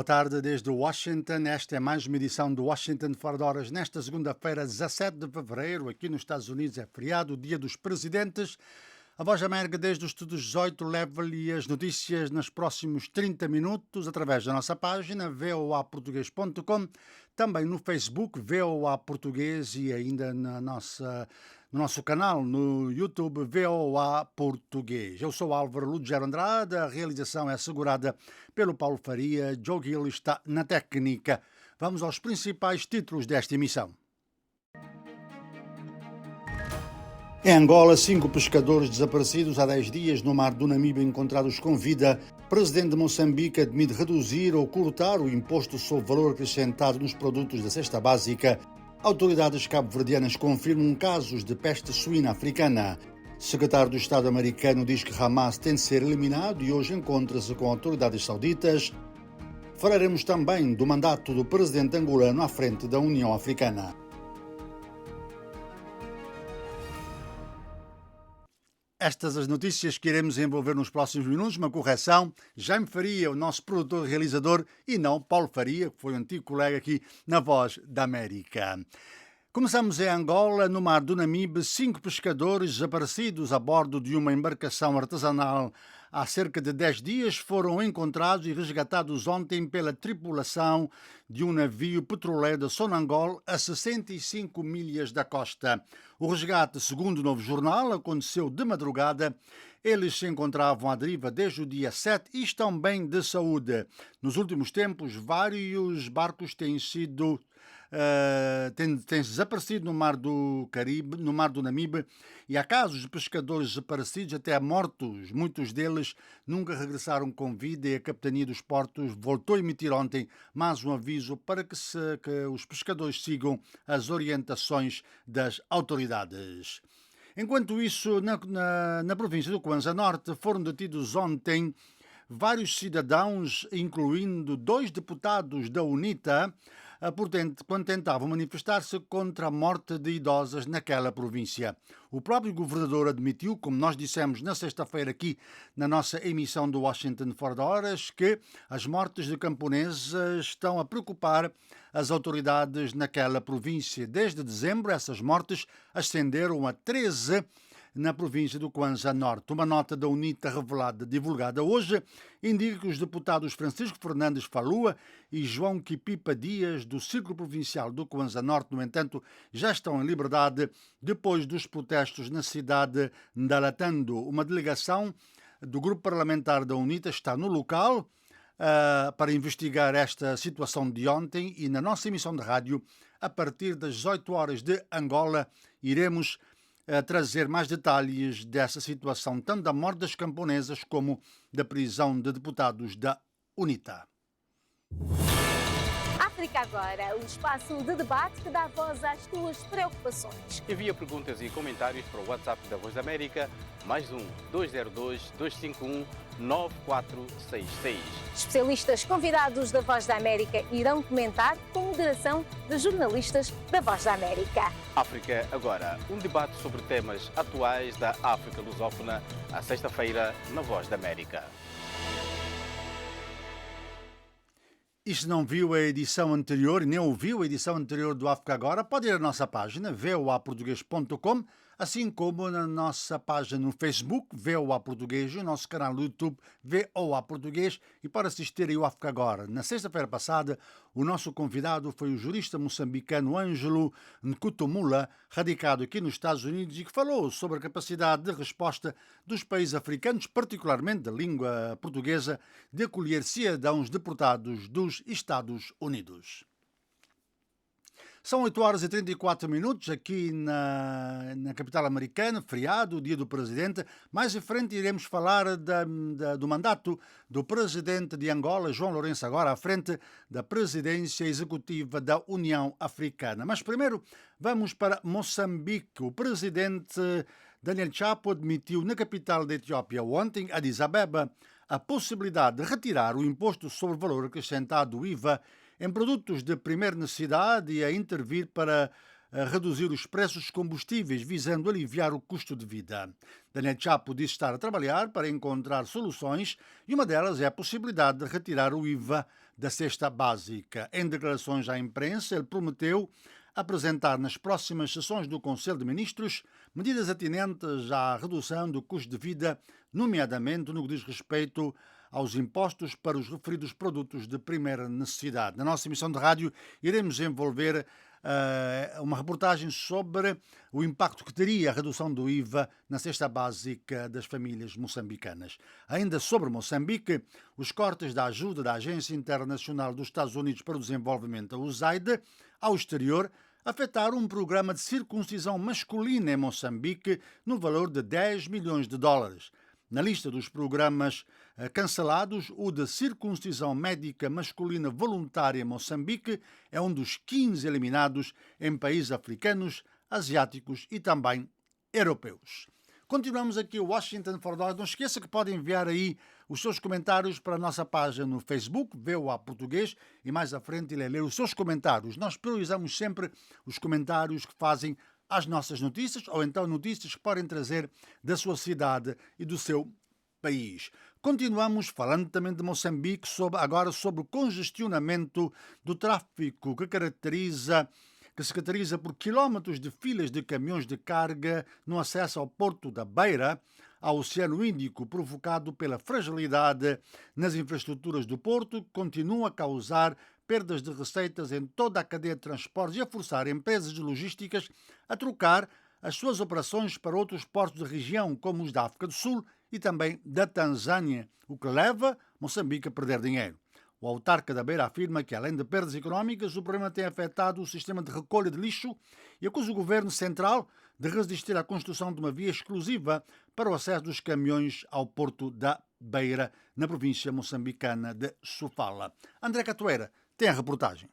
Boa tarde desde Washington. Esta é mais uma edição do Washington Fora de Horas. Nesta segunda-feira, 17 de fevereiro, aqui nos Estados Unidos é feriado, Dia dos Presidentes. A Voz da América, desde os Estúdios 18, leva-lhe as notícias nos próximos 30 minutos através da nossa página voaportugues.com, também no Facebook VOA Português e ainda no nosso canal no YouTube VOA Português. Eu sou Álvaro Lugero Andrade, a realização é assegurada pelo Paulo Faria, Joe Gill está na técnica. Vamos aos principais títulos desta emissão. Em Angola, 5 pescadores desaparecidos há 10 dias no mar do Namíbia encontrados com vida. O presidente de Moçambique admite reduzir ou cortar o imposto sobre valor acrescentado nos produtos da cesta básica. Autoridades cabo-verdianas confirmam casos de peste suína africana. Secretário do Estado americano diz que Hamas tem de ser eliminado e hoje encontra-se com autoridades sauditas. Falaremos também do mandato do presidente angolano à frente da União Africana. Estas as notícias que iremos envolver nos próximos minutos. Uma correção, Jaime Faria, o nosso produtor e realizador, e não Paulo Faria, que foi um antigo colega aqui na Voz da América. Começamos em Angola, no mar do Namibe, 5 pescadores desaparecidos a bordo de uma embarcação artesanal há cerca de 10 dias foram encontrados e resgatados ontem pela tripulação de um navio petroleiro da Sonangol a 65 milhas da costa. O resgate, segundo o Novo Jornal, aconteceu de madrugada. Eles se encontravam à deriva desde o dia 7 e estão bem de saúde. Nos últimos tempos, vários barcos têm desaparecido no mar do Caribe, no mar do Namibe, e há casos de pescadores desaparecidos até mortos. Muitos deles nunca regressaram com vida e a Capitania dos Portos voltou a emitir ontem mais um aviso para que os pescadores sigam as orientações das autoridades. Enquanto isso, na província do Kwanza Norte, foram detidos ontem vários cidadãos, incluindo 2 deputados da UNITA, quando tentavam manifestar-se contra a morte de idosas naquela província. O próprio governador admitiu, como nós dissemos na sexta-feira aqui na nossa emissão do Washington Fora de Horas, que as mortes de camponeses estão a preocupar as autoridades naquela província. Desde dezembro, essas mortes ascenderam a 13 na província do Kwanza Norte. Uma nota da UNITA divulgada hoje, indica que os deputados Francisco Fernandes Falua e João Quipipa Dias, do Círculo Provincial do Kwanza Norte, no entanto, já estão em liberdade depois dos protestos na cidade de Ndalatando. Uma delegação do grupo parlamentar da UNITA está no local para investigar esta situação de ontem e na nossa emissão de rádio, a partir das 18 horas de Angola, iremos trazer mais detalhes dessa situação, tanto da morte das camponesas como da prisão de deputados da UNITA. África Agora, o espaço de debate que dá voz às tuas preocupações. Envia perguntas e comentários para o WhatsApp da Voz da América, +1 202 251 9466. Especialistas convidados da Voz da América irão comentar com moderação dos jornalistas da Voz da América. África Agora, um debate sobre temas atuais da África lusófona, à sexta-feira na Voz da América. E se não viu a edição anterior e nem ouviu a edição anterior do África Agora, pode ir à nossa página voaportugues.com, assim como na nossa página no Facebook, VOA Português, e o nosso canal no YouTube, VOA Português, e para assistir ao África Agora. Na sexta-feira passada, o nosso convidado foi o jurista moçambicano Ângelo Nkutumula, radicado aqui nos Estados Unidos, e que falou sobre a capacidade de resposta dos países africanos, particularmente da língua portuguesa, de acolher cidadãos deportados dos Estados Unidos. São 8 horas e 34 minutos aqui na capital americana, feriado, Dia do Presidente. Mais em frente iremos falar do mandato do presidente de Angola, João Lourenço, agora à frente da presidência executiva da União Africana. Mas primeiro vamos para Moçambique. O presidente Daniel Chapo admitiu na capital da Etiópia ontem, Addis Abeba, a possibilidade de retirar o imposto sobre valor acrescentado, o IVA, em produtos de primeira necessidade e a intervir para reduzir os preços dos combustíveis, visando aliviar o custo de vida. Daniel Chapo disse estar a trabalhar para encontrar soluções e uma delas é a possibilidade de retirar o IVA da cesta básica. Em declarações à imprensa, ele prometeu apresentar nas próximas sessões do Conselho de Ministros medidas atinentes à redução do custo de vida, nomeadamente no que diz respeito aos impostos para os referidos produtos de primeira necessidade. Na nossa emissão de rádio iremos envolver uma reportagem sobre o impacto que teria a redução do IVA na cesta básica das famílias moçambicanas. Ainda sobre Moçambique, os cortes da ajuda da Agência Internacional dos Estados Unidos para o Desenvolvimento, a USAID, ao exterior, afetaram um programa de circuncisão masculina em Moçambique no valor de 10 milhões de dólares. Na lista dos programas cancelados, o de circuncisão médica masculina voluntária em Moçambique é um dos 15 eliminados em países africanos, asiáticos e também europeus. Continuamos aqui o Washington for Nós. Não esqueça que pode enviar aí os seus comentários para a nossa página no Facebook, VOA Português, e mais à frente ele ler os seus comentários. Nós priorizamos sempre os comentários que fazem às nossas notícias, ou então notícias que podem trazer da sua cidade e do seu país. Continuamos falando também de Moçambique, agora sobre o congestionamento do tráfico que se caracteriza por quilómetros de filas de caminhões de carga no acesso ao Porto da Beira, ao Oceano Índico, provocado pela fragilidade nas infraestruturas do porto, que continua a causar perdas de receitas em toda a cadeia de transportes e a forçar empresas de logísticas a trocar as suas operações para outros portos da região, como os da África do Sul e também da Tanzânia, o que leva Moçambique a perder dinheiro. O autarca da Beira afirma que, além de perdas económicas, o problema tem afetado o sistema de recolha de lixo e acusa o governo central de resistir à construção de uma via exclusiva para o acesso dos caminhões ao Porto da Beira, na província moçambicana de Sofala. André Catoeira tem a reportagem.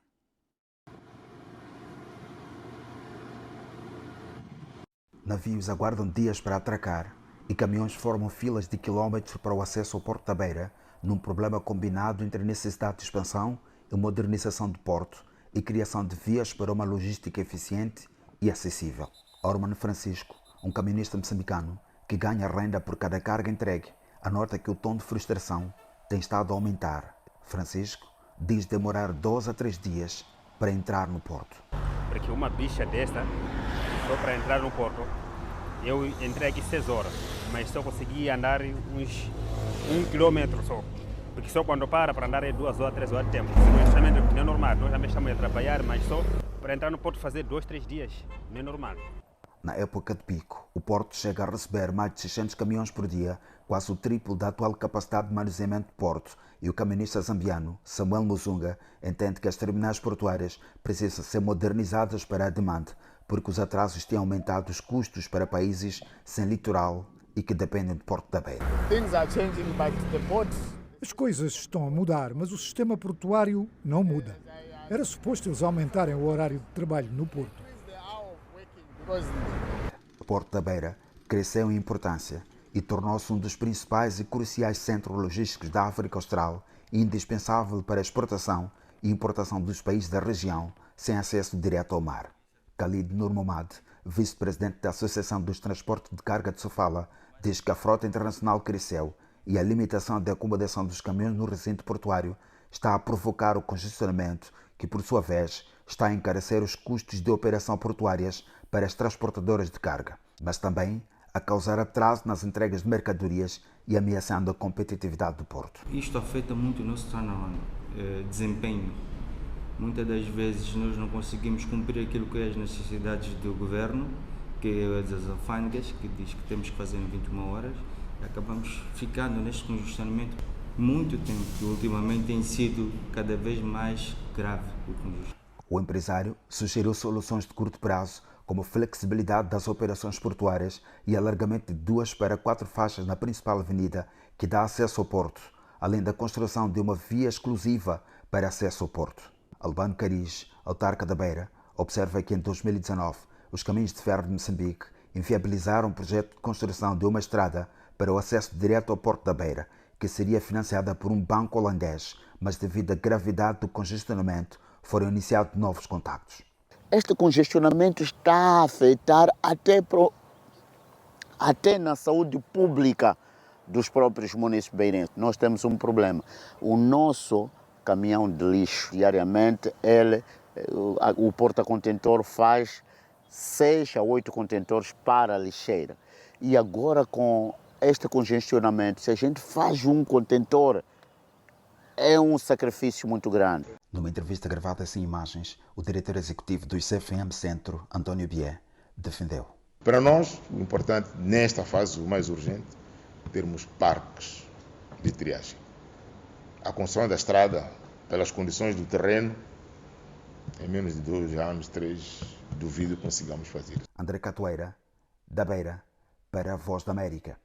Navios aguardam dias para atracar e caminhões formam filas de quilómetros para o acesso ao Porto da Beira, num problema combinado entre necessidade de expansão e modernização do porto e criação de vias para uma logística eficiente e acessível. Orman Francisco, um caminhonista moçambicano que ganha renda por cada carga entregue, anota que o tom de frustração tem estado a aumentar. Francisco diz demorar 2 a 3 dias para entrar no porto. Porque uma bicha desta, só para entrar no porto, eu entrei aqui 6 horas, mas só consegui andar uns 1 quilômetro só. Porque só quando para andar é 2 horas, 3 horas de tempo. Isso não é normal, nós também estamos a trabalhar, mas só para entrar no porto fazer 2, 3 dias, não é normal. Na época de pico, o porto chega a receber mais de 600 caminhões por dia, quase o triplo da atual capacidade de manuseamento do porto, e o caminhonista zambiano, Samuel Muzunga, entende que as terminais portuárias precisam ser modernizadas para a demanda, porque os atrasos têm aumentado os custos para países sem litoral e que dependem do Porto da Beira. As coisas estão a mudar, mas o sistema portuário não muda. Era suposto eles aumentarem o horário de trabalho no porto. O Porto da Beira cresceu em importância e tornou-se um dos principais e cruciais centros logísticos da África Austral e indispensável para a exportação e importação dos países da região sem acesso direto ao mar. Khalid Nur Mohamed, vice-presidente da Associação dos Transportes de Carga de Sofala, diz que a frota internacional cresceu e a limitação de acomodação dos caminhões no recinto portuário está a provocar o congestionamento que, por sua vez, está a encarecer os custos de operação portuárias para as transportadoras de carga, mas também a causar atraso nas entregas de mercadorias e ameaçando a competitividade do porto. Isto afeta muito o nosso desempenho. Muitas das vezes nós não conseguimos cumprir aquilo que é as necessidades do governo, que é as alfândegas, que diz que temos que fazer em 21 horas, e acabamos ficando neste congestionamento muito tempo, que ultimamente tem sido cada vez mais grave o congestionamento. O empresário sugeriu soluções de curto prazo, como flexibilidade das operações portuárias e alargamento de 2 para 4 faixas na principal avenida que dá acesso ao porto, além da construção de uma via exclusiva para acesso ao porto. Albano Cariz, autarca da Beira, observa que em 2019 os caminhos de ferro de Moçambique inviabilizaram um projeto de construção de uma estrada para o acesso direto ao Porto da Beira, que seria financiada por um banco holandês, mas devido à gravidade do congestionamento foram iniciados novos contactos. Este congestionamento está a afetar até na saúde pública dos próprios municípios beirenses. Nós temos um problema. O nosso caminhão de lixo. Diariamente, o porta-contentor faz 6 a 8 contentores para a lixeira. E agora, com este congestionamento, se a gente faz um contentor, é um sacrifício muito grande. Numa entrevista gravada sem imagens, o diretor executivo do ICFM Centro, António Bié, defendeu. Para nós, o importante nesta fase, o mais urgente, termos parques de triagem. A construção da estrada, pelas condições do terreno, em menos de 2 anos, 3, duvido que consigamos fazer. André Catoeira, da Beira, para a Voz da América.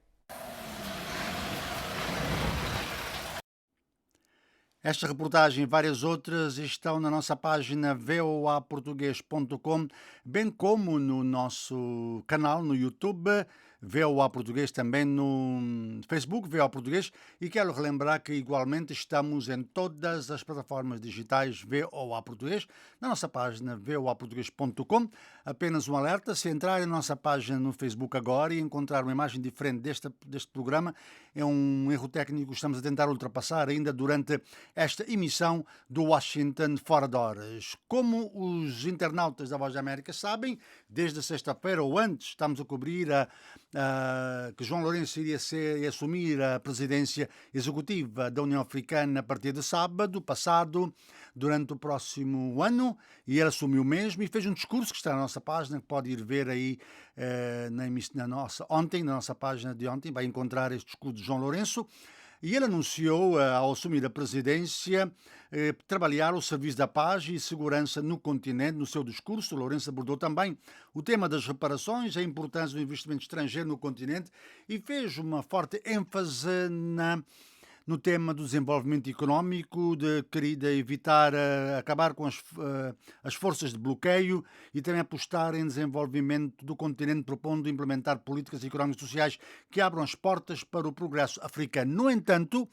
Esta reportagem e várias outras estão na nossa página voaportugues.com, bem como no nosso canal no YouTube, VOA Português, também no Facebook, VOA Português, e quero relembrar que igualmente estamos em todas as plataformas digitais VOA Português, na nossa página voaportugues.com. Apenas um alerta, se entrar na nossa página no Facebook agora e encontrar uma imagem diferente deste programa, é um erro técnico que estamos a tentar ultrapassar ainda durante esta emissão do Washington Fora de Horas. Como os internautas da Voz da América sabem, desde sexta-feira ou antes estamos a cobrir que João Lourenço iria assumir a presidência executiva da União Africana a partir de sábado passado, durante o próximo ano, e ele assumiu mesmo e fez um discurso que está na nossa página, que pode ir ver aí na nossa página de ontem, vai encontrar este discurso de João Lourenço. E ele anunciou, ao assumir a presidência, trabalhar o serviço da paz e segurança no continente. No seu discurso, Lourenço abordou também o tema das reparações, a importância do investimento estrangeiro no continente e fez uma forte ênfase no tema do desenvolvimento económico, de querer evitar, acabar com as forças de bloqueio e também apostar em desenvolvimento do continente, propondo implementar políticas económicas e sociais que abram as portas para o progresso africano. No entanto,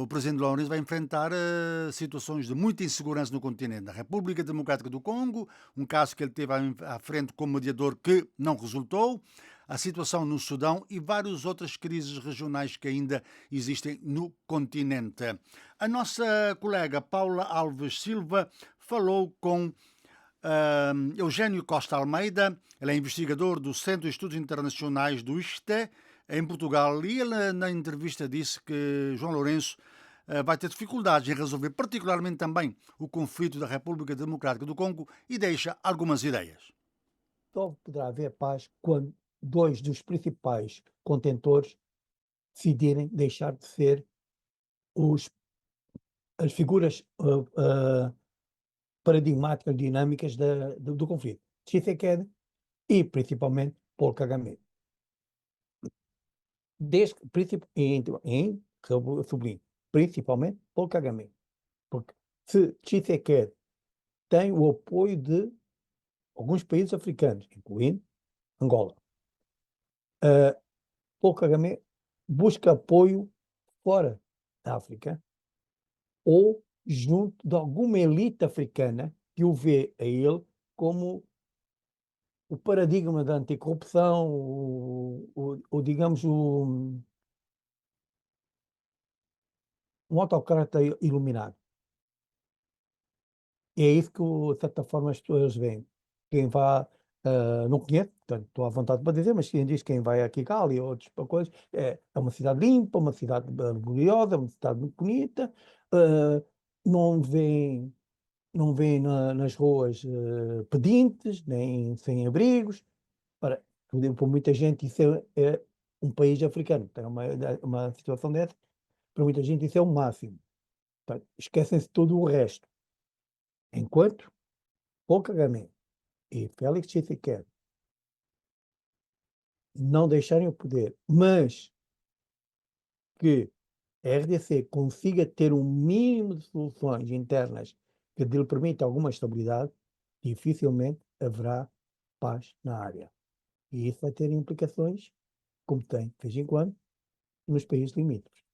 o presidente Lourenço vai enfrentar situações de muita insegurança no continente. Na República Democrática do Congo, um caso que ele teve à frente como mediador que não resultou, a situação no Sudão e várias outras crises regionais que ainda existem no continente. A nossa colega Paula Alves Silva falou com Eugênio Costa Almeida, ele é investigador do Centro de Estudos Internacionais do ISTE, em Portugal, e ele na entrevista disse que João Lourenço vai ter dificuldades em resolver particularmente também o conflito da República Democrática do Congo e deixa algumas ideias. Só poderá haver paz quando 2 dos principais contentores decidirem deixar de ser as figuras paradigmáticas, dinâmicas do conflito. Tshisekedi e principalmente Paul Kagame. Sublinho, principalmente Paul Kagame. Porque se Tshisekedi tem o apoio de alguns países africanos, incluindo Angola, Paul Kagame busca apoio fora da África ou junto de alguma elite africana que o vê a ele como o paradigma da anticorrupção, digamos, um autocrata iluminado. E é isso que, de certa forma, as pessoas veem. Quem vai, não conheço, portanto, estou à vontade para dizer, mas quem diz quem vai a Kigali ou outras coisas, é uma cidade limpa, uma cidade gloriosa, uma cidade muito bonita, não vêem nas ruas pedintes, nem sem-abrigos. Para muita gente isso é um país africano. Tem uma situação dessa, para muita gente isso é o máximo. Esquecem-se de todo o resto. Enquanto Paul Kagame e Félix Tshisekedi não deixarem o poder, mas que a RDC consiga ter um mínimo de soluções internas que lhe permita alguma estabilidade, dificilmente haverá paz na área. E isso vai ter implicações, como tem, de vez em quando, nos países limítrofes.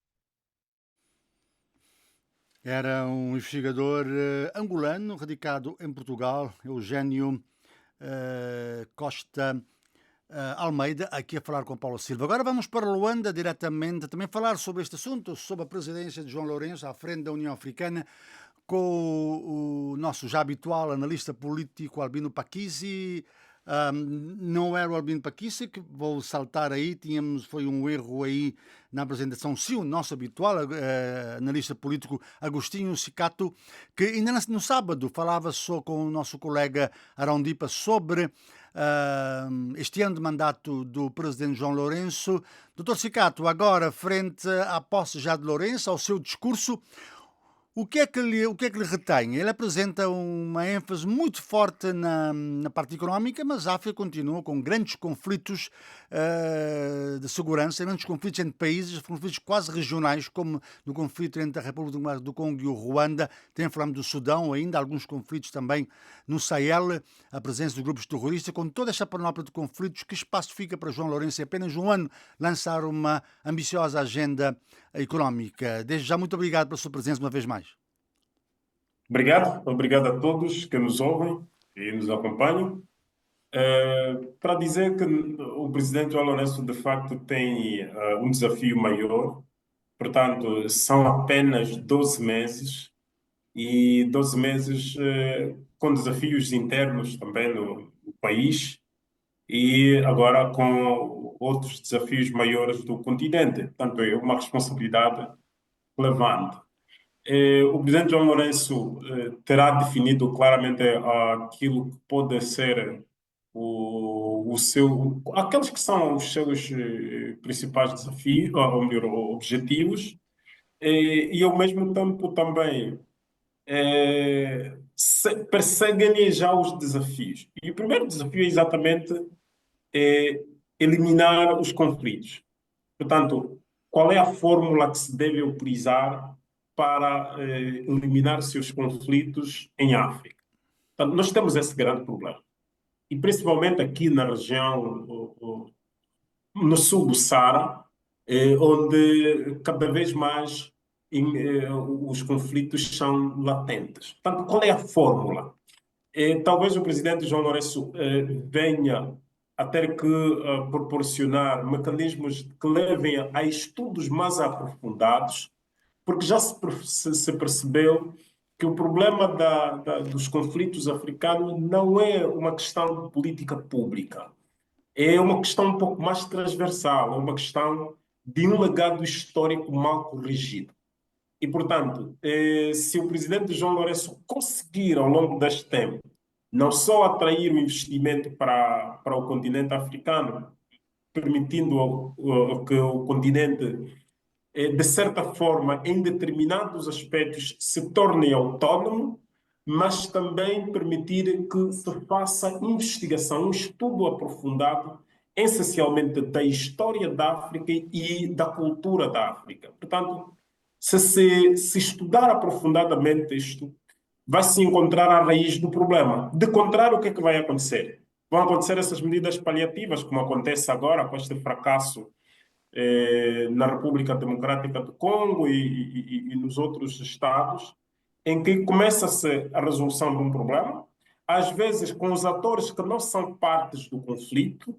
Era um investigador angolano, radicado em Portugal, Eugênio Costa Almeida, aqui a falar com Paulo Silva. Agora vamos para Luanda diretamente, também falar sobre este assunto, sobre a presidência de João Lourenço à frente da União Africana, com o nosso já habitual analista político Albino Pakissi. Não era o Albino Pakissi, que vou saltar aí, foi um erro aí na apresentação. Sim, o nosso habitual analista político Agostinho Cicato, que ainda no sábado falava só com o nosso colega Arondipa sobre este ano de mandato do presidente João Lourenço. Doutor Cicato, agora frente à posse já de Lourenço, ao seu discurso, o que é que lhe retém? Ele apresenta uma ênfase muito forte na parte económica, mas a África continua com grandes conflitos de segurança, grandes conflitos entre países, conflitos quase regionais, como no conflito entre a República do Congo e o Ruanda. Também falamos do Sudão ainda, alguns conflitos também no Sahel, a presença de grupos terroristas. Com toda esta panóplia de conflitos, que espaço fica para João Lourenço, apenas um ano, lançar uma ambiciosa agenda económica? Desde já, muito obrigado pela sua presença uma vez mais. Obrigado a todos que nos ouvem e nos acompanham. Para dizer que o presidente João Lourenço, de facto, tem um desafio maior. Portanto, são apenas 12 meses e 12 meses com desafios internos também no país e agora com outros desafios maiores do continente. Portanto, é uma responsabilidade relevante. O presidente João Lourenço terá definido claramente aquilo que pode ser aqueles que são os seus principais desafios, ou melhor, objetivos, e ao mesmo tempo também perseguem já os desafios. E o primeiro desafio é exatamente eliminar os conflitos. Portanto, qual é a fórmula que se deve utilizar para eliminar seus conflitos em África? Portanto, nós temos esse grande problema. E principalmente aqui na região, no sul do Saara, onde cada vez mais os conflitos são latentes. Portanto, qual é a fórmula? Talvez o presidente João Lourenço venha a ter que proporcionar mecanismos que levem a estudos mais aprofundados, porque já se percebeu que o problema dos conflitos africanos não é uma questão de política pública, é uma questão um pouco mais transversal, é uma questão de um legado histórico mal corrigido. E, portanto, se o presidente João Lourenço conseguir, ao longo deste tempo, não só atrair o investimento para o continente africano, permitindo que o continente, de certa forma, em determinados aspectos, se torne autônomo, mas também permitir que se faça investigação, um estudo aprofundado, essencialmente da história da África e da cultura da África. Portanto, se estudar aprofundadamente isto, vai-se encontrar a raiz do problema. De contrário, o que é que vai acontecer? Vão acontecer essas medidas paliativas, como acontece agora com este fracasso na República Democrática do Congo e nos outros estados, em que começa-se a resolução de um problema, às vezes com os atores que não são partes do conflito,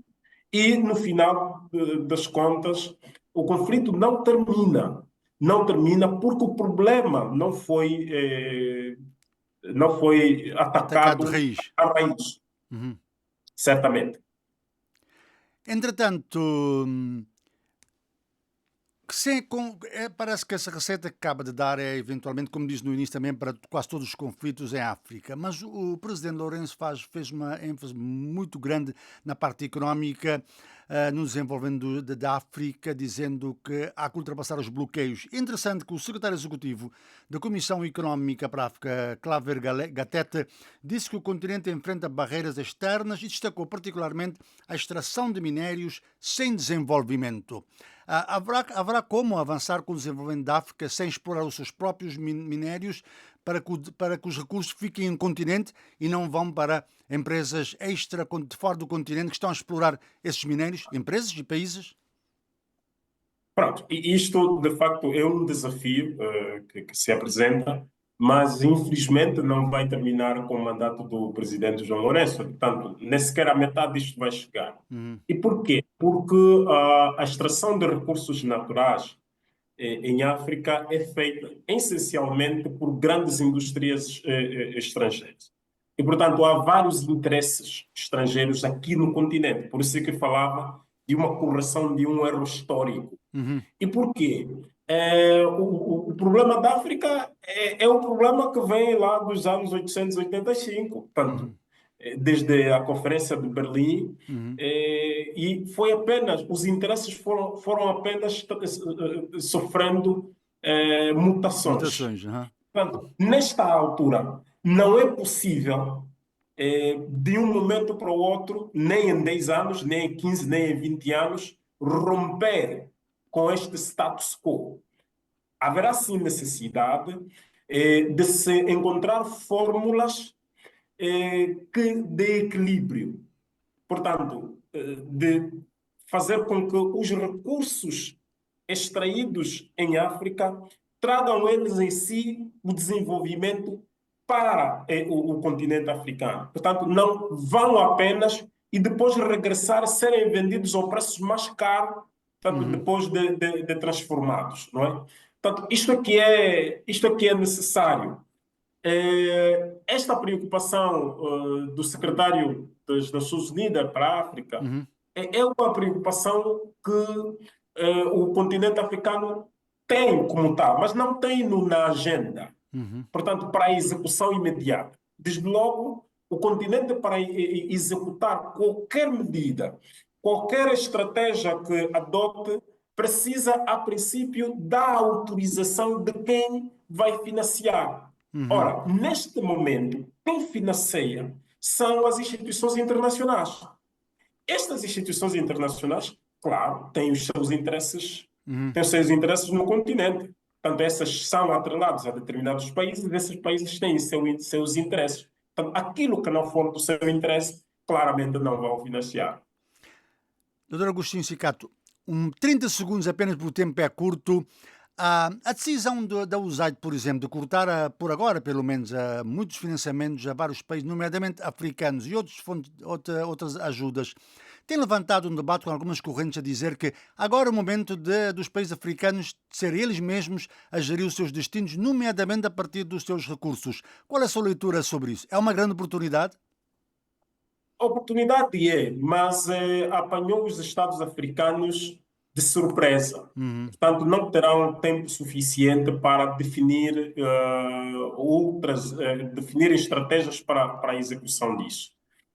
e no final das contas, o conflito não termina. Não termina porque o problema não foi atacado à raiz. Uhum. Certamente. Entretanto, parece que essa receita que acaba de dar é, eventualmente, como diz no início, também para quase todos os conflitos em África. Mas o presidente Lourenço fez uma ênfase muito grande na parte económica, no desenvolvimento da África, dizendo que há que ultrapassar os bloqueios. É interessante que o secretário executivo da Comissão Económica para a África, Claver Gatete, disse que o continente enfrenta barreiras externas e destacou particularmente a extração de minérios sem desenvolvimento. Haverá como avançar com o desenvolvimento da África sem explorar os seus próprios minérios para que os recursos fiquem no continente e não vão para empresas extra de fora do continente que estão a explorar esses minérios, empresas e países? Pronto, e isto de facto é um desafio que se apresenta mas infelizmente não vai terminar com o mandato do presidente João Lourenço. Portanto, nem sequer a metade disto vai chegar. E por quê? Porque a extração de recursos naturais em África é feita essencialmente por grandes indústrias estrangeiras. E, portanto, há vários interesses estrangeiros aqui no continente. Por isso é que falava de uma correção de um erro histórico. E por quê? O problema da África é um problema que vem lá dos anos 885. Portanto, desde a Conferência de Berlim, e foi apenas, os interesses foram apenas sofrendo mutações. Mutações. Portanto, nesta altura, não é possível, de um momento para o outro, nem em 10 anos, nem em 15, nem em 20 anos, romper com este status quo. Haverá sim necessidade de se encontrar fórmulas de equilíbrio. Portanto, de fazer com que os recursos extraídos em África tragam eles em si o desenvolvimento para o continente africano. Portanto, não vão apenas e depois regressar a serem vendidos ao preço mais caro, portanto, depois de transformados, não é? Portanto, isto aqui é necessário. Esta preocupação do secretário das Nações Unidas para a África é uma preocupação que o continente africano tem como tal, mas não tem na agenda. Portanto, para a execução imediata. Desde logo, o continente, para executar qualquer medida, qualquer estratégia que adote, precisa, a princípio, da autorização de quem vai financiar. Ora, neste momento, quem financia são as instituições internacionais. Estas instituições internacionais, claro, têm os seus interesses, no continente. Portanto, essas são atreladas a determinados países e esses países têm seus interesses. Portanto, aquilo que não for do seu interesse, claramente não vão financiar. Doutor Agostinho Cicato, 30 segundos apenas, porque o tempo é curto. A decisão da USAID, por exemplo, de cortar, por agora, pelo menos, muitos financiamentos a vários países, nomeadamente africanos e outras ajudas, tem levantado um debate com algumas correntes a dizer que agora é o momento dos países africanos serem eles mesmos a gerir os seus destinos, nomeadamente a partir dos seus recursos. Qual é a sua leitura sobre isso? É uma grande oportunidade? A oportunidade mas apanhou os Estados africanos de surpresa. Portanto, não terão tempo suficiente para definir definir estratégias para a execução disso.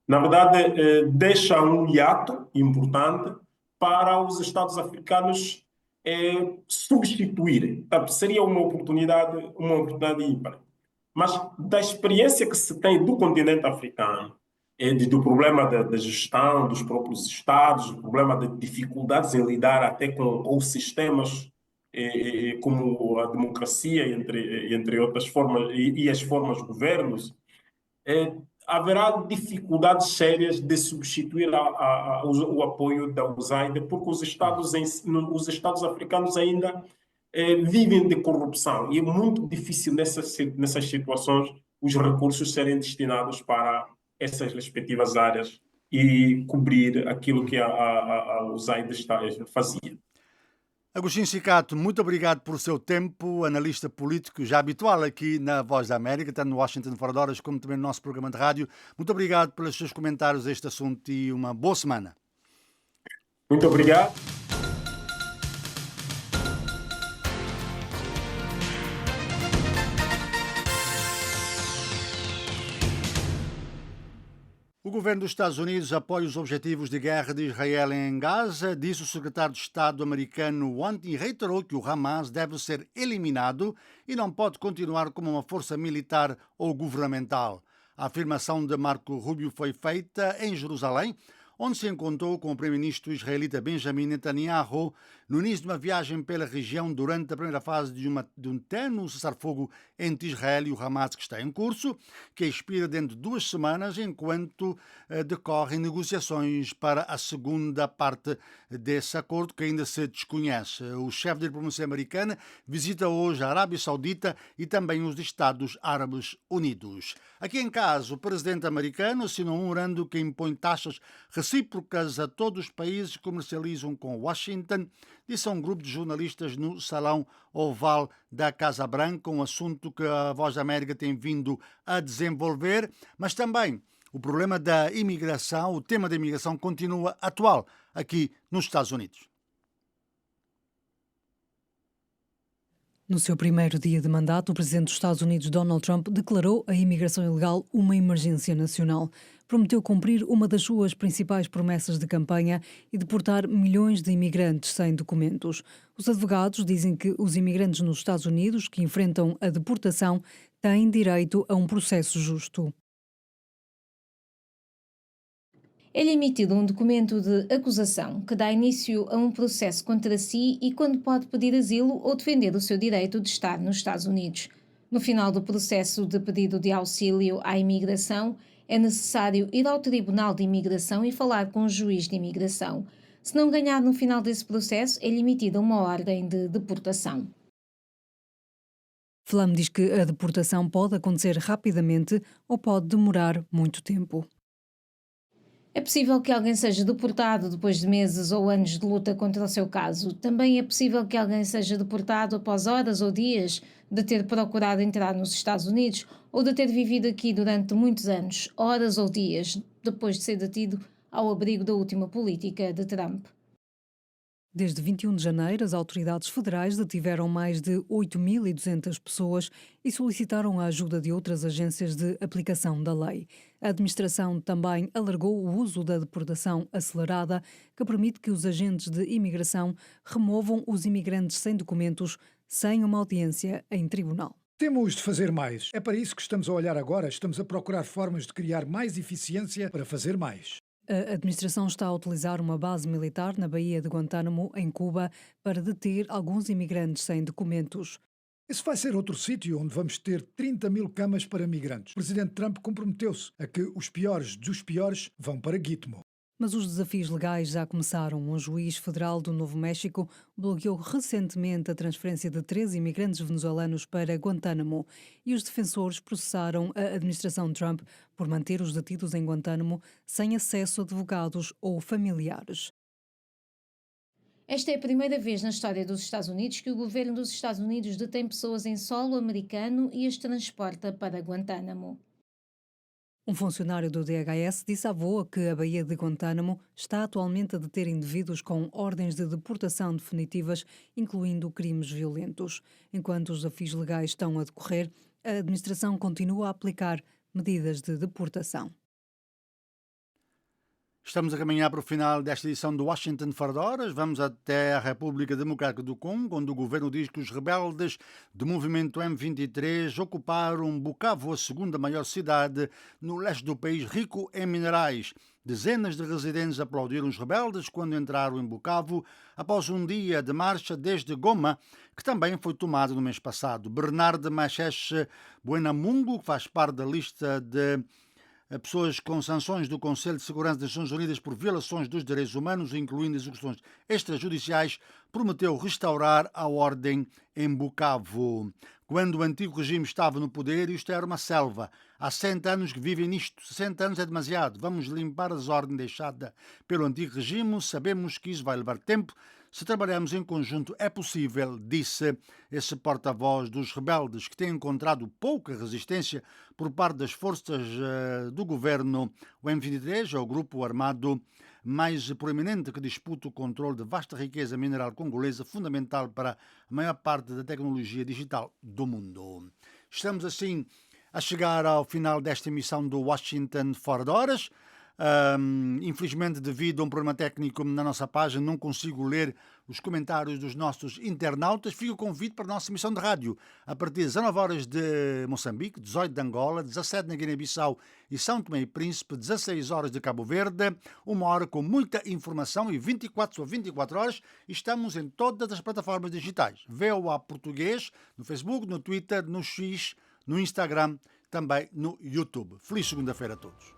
Na verdade, deixa um hiato importante para os Estados africanos substituírem. Portanto, seria uma oportunidade ímpar. Mas da experiência que se tem do continente africano, do problema da gestão dos próprios Estados, do problema de dificuldades em lidar até com sistemas como a democracia, entre outras formas, e as formas de governos, haverá dificuldades sérias de substituir o apoio da USAID, porque os Estados africanos ainda vivem de corrupção, e é muito difícil nessas situações os recursos serem destinados para essas respectivas áreas e cobrir aquilo que a USAID fazia. Agostinho Cicato, muito obrigado por seu tempo, analista político já habitual aqui na Voz da América, tanto no Washington Fora de Horas como também no nosso programa de rádio. Muito obrigado pelos seus comentários a este assunto e uma boa semana. Muito obrigado. O governo dos Estados Unidos apoia os objetivos de guerra de Israel em Gaza, disse o secretário de Estado americano e reiterou que o Hamas deve ser eliminado e não pode continuar como uma força militar ou governamental. A afirmação de Marco Rubio foi feita em Jerusalém, onde se encontrou com o primeiro-ministro israelita Benjamin Netanyahu no início de uma viagem pela região durante a primeira fase de um tênue cessar-fogo entre Israel e o Hamas que está em curso, que expira dentro de 2 semanas, enquanto decorrem negociações para a segunda parte desse acordo que ainda se desconhece. O chefe da diplomacia americana visita hoje a Arábia Saudita e também os Estados Árabes Unidos. Aqui em casa, o presidente americano assinou um memorando que impõe taxas recíprocas a todos os países que comercializam com Washington, disse a um grupo de jornalistas no Salão Oval da Casa Branca, um assunto que a Voz da América tem vindo a desenvolver, mas também o problema da imigração, o tema da imigração continua atual aqui nos Estados Unidos. No seu primeiro dia de mandato, o presidente dos Estados Unidos, Donald Trump, declarou a imigração ilegal uma emergência nacional. Prometeu cumprir uma das suas principais promessas de campanha e deportar milhões de imigrantes sem documentos. Os advogados dizem que os imigrantes nos Estados Unidos que enfrentam a deportação têm direito a um processo justo. É-lhe emitido um documento de acusação que dá início a um processo contra si e quando pode pedir asilo ou defender o seu direito de estar nos Estados Unidos. No final do processo de pedido de auxílio à imigração, é necessário ir ao Tribunal de Imigração e falar com o juiz de imigração. Se não ganhar no final desse processo, é-lhe emitida uma ordem de deportação. Flam diz que a deportação pode acontecer rapidamente ou pode demorar muito tempo. É possível que alguém seja deportado depois de meses ou anos de luta contra o seu caso. Também é possível que alguém seja deportado após horas ou dias de ter procurado entrar nos Estados Unidos ou de ter vivido aqui durante muitos anos, horas ou dias, depois de ser detido ao abrigo da última política de Trump. Desde 21 de janeiro, as autoridades federais detiveram mais de 8.200 pessoas e solicitaram a ajuda de outras agências de aplicação da lei. A administração também alargou o uso da deportação acelerada, que permite que os agentes de imigração removam os imigrantes sem documentos sem uma audiência em tribunal. Temos de fazer mais. É para isso que estamos a olhar agora. Estamos a procurar formas de criar mais eficiência para fazer mais. A administração está a utilizar uma base militar na Baía de Guantánamo, em Cuba, para deter alguns imigrantes sem documentos. Esse vai ser outro sítio onde vamos ter 30.000 camas para migrantes. O presidente Trump comprometeu-se a que os piores dos piores vão para Gitmo. Mas os desafios legais já começaram. Um juiz federal do Novo México bloqueou recentemente a transferência de 13 imigrantes venezuelanos para Guantánamo e os defensores processaram a administração Trump por manter os detidos em Guantánamo sem acesso a advogados ou familiares. Esta é a primeira vez na história dos Estados Unidos que o governo dos Estados Unidos detém pessoas em solo americano e as transporta para Guantánamo. Um funcionário do DHS disse à VOA que a Baía de Guantánamo está atualmente a deter indivíduos com ordens de deportação definitivas, incluindo crimes violentos. Enquanto os desafios legais estão a decorrer, a administração continua a aplicar medidas de deportação. Estamos a caminhar para o final desta edição do Washington Fora de Horas. Vamos até a República Democrática do Congo, onde o governo diz que os rebeldes do movimento M23 ocuparam Bukavu, a segunda maior cidade no leste do país, rico em minerais. Dezenas de residentes aplaudiram os rebeldes quando entraram em Bukavu após um dia de marcha desde Goma, que também foi tomado no mês passado. Bernard Macheche Buenamungo, que faz parte da lista de pessoas com sanções do Conselho de Segurança das Nações Unidas por violações dos direitos humanos, incluindo execuções extrajudiciais, prometeu restaurar a ordem em Bukavu. Quando o antigo regime estava no poder, isto era uma selva. Há 100 anos que vivem nisto. 60 anos é demasiado. Vamos limpar a desordem deixada pelo antigo regime. Sabemos que isso vai levar tempo. Se trabalharmos em conjunto, é possível, disse esse porta-voz dos rebeldes, que tem encontrado pouca resistência por parte das forças do governo. O M23 é o grupo armado mais proeminente que disputa o controle de vasta riqueza mineral congolesa, fundamental para a maior parte da tecnologia digital do mundo. Estamos assim a chegar ao final desta emissão do Washington Fora de Horas. Infelizmente, devido a um problema técnico na nossa página, não consigo ler os comentários dos nossos internautas, fica o convite para a nossa emissão de rádio a partir das 19 horas de Moçambique, 18 de Angola, 17 na Guiné-Bissau e São Tomé e Príncipe, 16 horas de Cabo Verde, 1 hora com muita informação e 24 horas. Estamos em todas as plataformas digitais. VOA Português, no Facebook, no Twitter, no X, no Instagram, também no YouTube. Feliz segunda-feira a todos.